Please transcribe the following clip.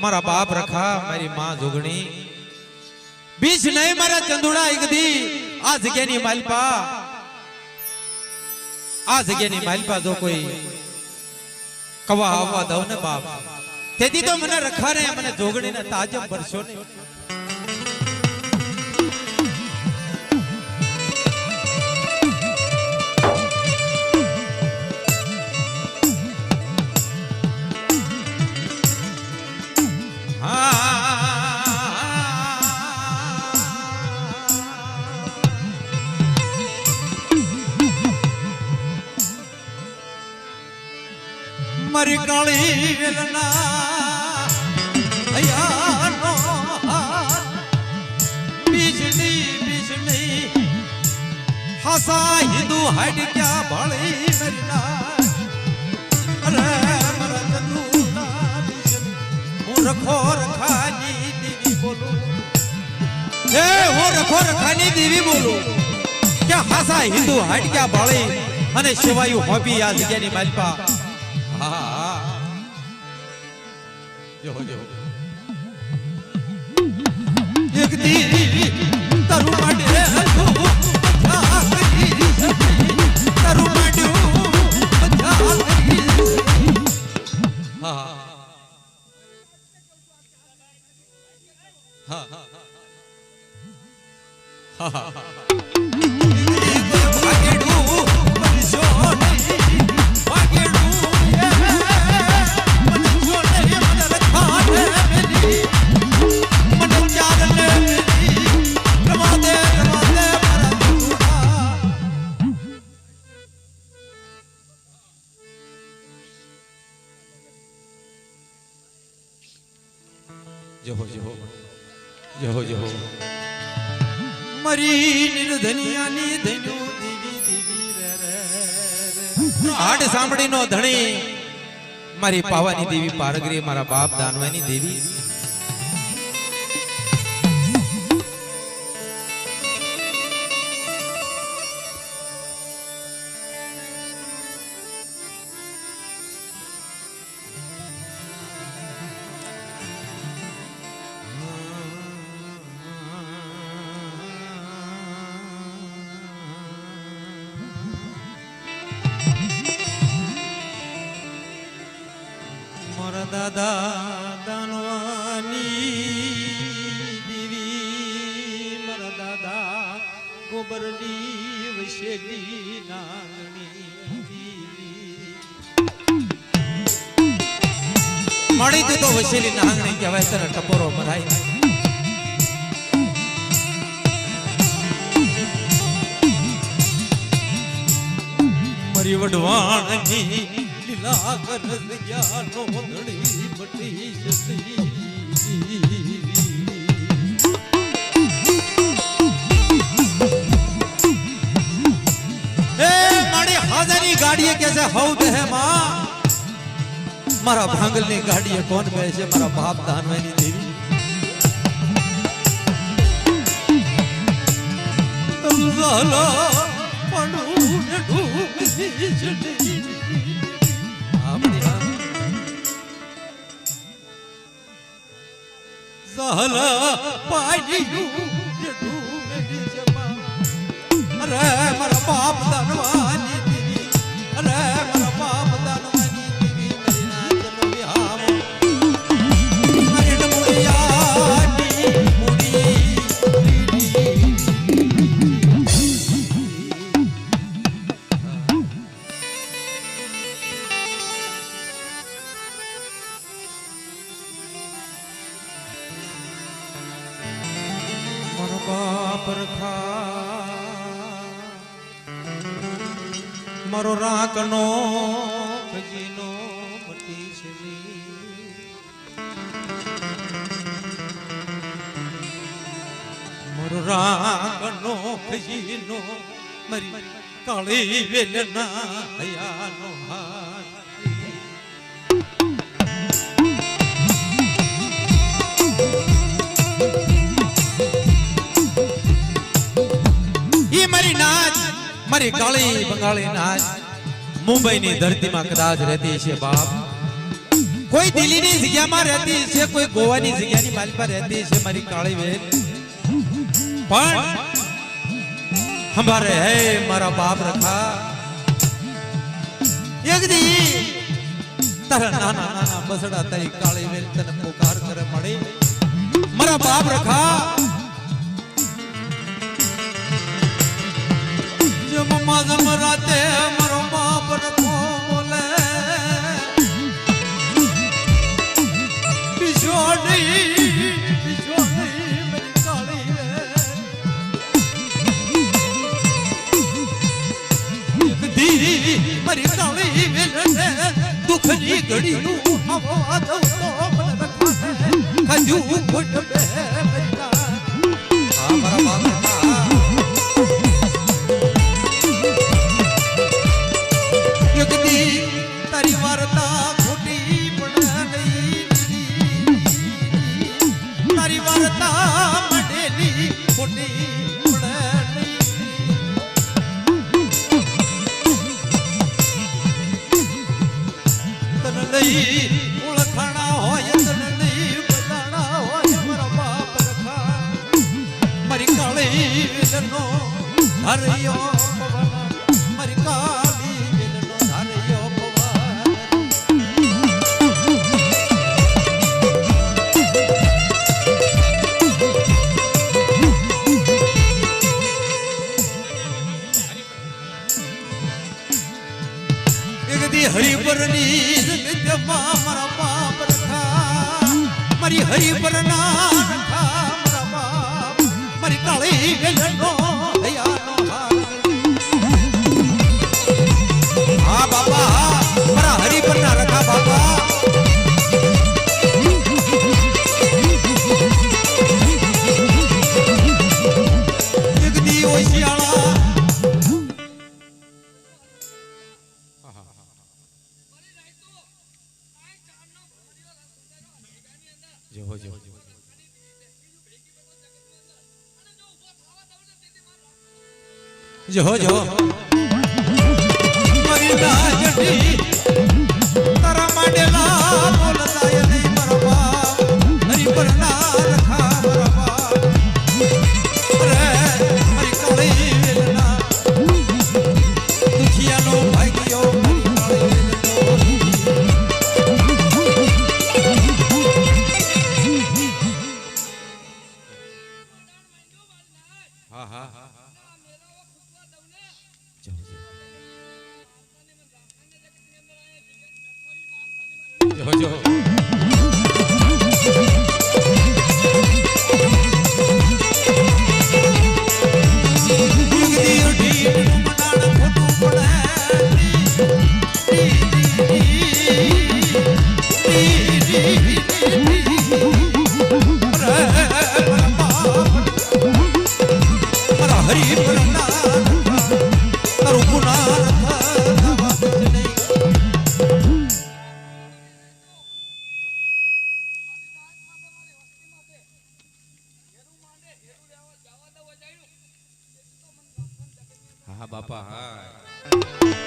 મારા બાપ રખા મારી માં જોગણી બીજ નહીં મારા ચંદુડા એક દી આ જગ્યાની માલપા જો કોઈ કવા આવવા દઉં ને બાપ તેથી તો મને રખા રે મને જોગણી ને તાજમ ભરશો ને મારી કાળી વેલના અયાનો બીજની હાસા હિન્દુ હાડ ક્યાં ભળી મરના અરે મારા ચંદુના હું રખો રખાની દેવી બોલું હે હું રખો રખાની દેવી બોલું કે હાસા હિન્દુ હાડ ક્યાં ભળી અને શિવાયુ હોબી આ જગ્યાની માલપા જો એક દી તારું માટે તારું માટે જો મરી નિર્ધનિયાની ધન્યુ દેવી હાડ સાંભળીનો ધણી મારી પાવાની દેવી પારગરી મારા બાપ દાનવાની દેવી દાદા દાનવાની દેવી મારા દાદા ગોબરની વસેલી નાગણી મળી તો વસેલી નાગણી કહેવાય તને ટપોરો મરાય મરી વડવાણની લીલા કર દયાનો ધણી બટી જતી એ મારી હાજરી ગાડીએ કે છે હઉ દે માં મારા ભાંગલની ગાડીએ કોણ બે છે મારા બાપ દાનવાની દેવી ઝાલા પડું ને ડૂબી જતી ઝાલા પાડ્યું ને ડૂબી જમા અરે મારા બાપ દાનવાની દેવી અરે મારા બાપ દાનવાની દેવી મારી નાચનો વિહામ મારી ડમુડિયાની મુડી મારો રાકનો ખજીનો મટી છે મારો રાકનો ખજીનો મારી કાળી વેલના હયાનો હાથ ઈ મારી નાચ મારી કાળી બંગાળી નાચ મુંબઈની ધરતીમાં કદાચ રહેતી છે બાપ કોઈ દિલ્હીની જગ્યામાં રહેતી છે, કોઈ ગોવાની જગ્યાની માલિપા રહેતી છે મારી કાળી વેલ, પણ હમારે હે મારા બાપ રખા એક દી તારા નાના નાના બસડા તારી કાળી વેલ તને પુકાર કરે મળી મારા બાપ રખા જો મમ્મા જમરાતે મારો બાપ રખો બોલે બિછોડી મારી કાળી વેલ દી મારી કાળી વેલ દુખની ઘડીનું આવા દઉં તો મને રખાને ખાધું ખોટ બે આ મારા બાપ તારી વાર્તા ખોટી પણ નહીં તારી વાર્તા મંડેલી ખોટી પણ નહીં તને લઈ ઓળખાણા હોય તને લઈ બધાણા હોય મારા બાપ રખા મારી કાળી વેલનો હરિયો પવન મારી કાળી વેલનો હરિયો હરિપરની નિત્યમાં મારા બાપ રખા મારી હરિપરના રખા મારા બાપ મારી કાળી વેલનો હૈયાનો હા બાપા મારા હરિપરના રખા બાપા એક દી ઓશિયાળા જો મારી રાજડી તારા માંડેલા બોલતાય નહીં મારા બાપ હરિપરના રખા મારા બાપ રે મારી કાળી વેલના દુખિયાનો ભાગ્યો મારી કાળી વેલનો હા જો હા બાપા હા